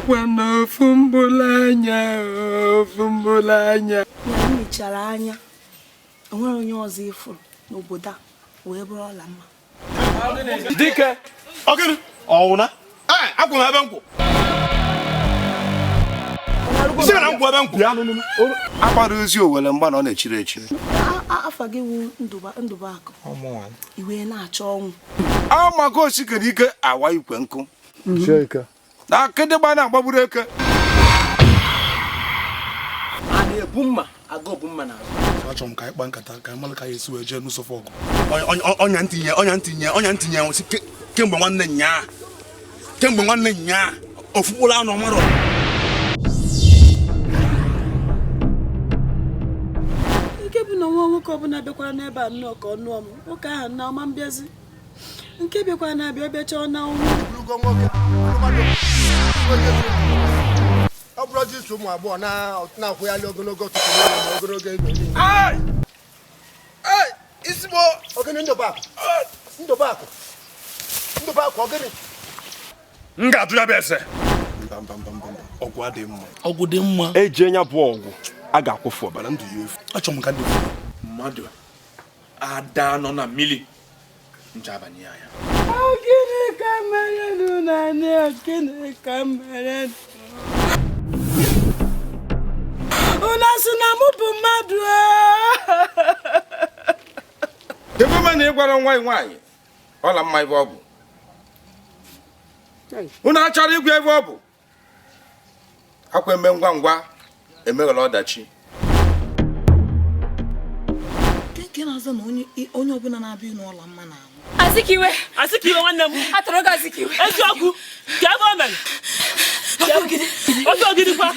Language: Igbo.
Akwana fumbulanya. Ya mechara anya. Onwere onye ọzọ ifuru n'obodo a wee bụrụ Olamma. Dike. Ogini. Ọwụna. Akwụ ebe nkwụ. Isi na nkwụ ebe nkwụ. Ya nụnụ. Agbara ozi owele mgba na ọ na-echiri echiri. Afa gị wu Ndụbụakụ. Iwe na-achọ ọnwụ. Amago osikere ike awa ikwe nkụ. Na akịdịgba na-agbagburu eke. A na-ebu mma aga obu mma na azụ. Achọrọ m ka anyị kpaa nkata ka anyị mara ka anyị esi wee jee n'ụsọ fọgụ. Ọnya ntinye nwụsị kemgbe nwanne nnyaa ofukporo anụ ọmarọ. Nke bụ na nwa nwoke ọbụla bịakwara n'ebe a nnọọ ka ọnụ ọmụ nwoke ahụ na ọma mbịazi nke bịakwara na-abịa ọbịacha ọ na ọnwụ. Ọ bụrụ ji ụmụ agbọghọ na-akwụghalị ogologo tupu ogologo ego. Isimo Ogene Ndụbụakụ ogene. M ga-atụ ya bụ ese. Ọgwụ adịghị mma. Ọgwụ dị mma. Eji enya bụ ọgwụ a ga-akwụfu ọbara ndụ ya efu. Achọrọ m ka ndị Mmadụ ada nọ na mmiri njabanye ya. Gịnị ka mere na gịnị ka mere? Una sị na mụ bụ mmadụ. ebe ma na ịgwara nwaanyị Olamma ebe ọ bụ. Unu achọrọ igwe ebe ọ bụ. Akwa eme ngwa emeghela ọdachi. Nke na-azọ na onye ọbụla na-abịa n'Olamma na-anwụ. Azikiwe nwanne m. Atọrọ gị Azikiwe. Eziokwu. Ka ebe o mere. Ofe ogidi kwa.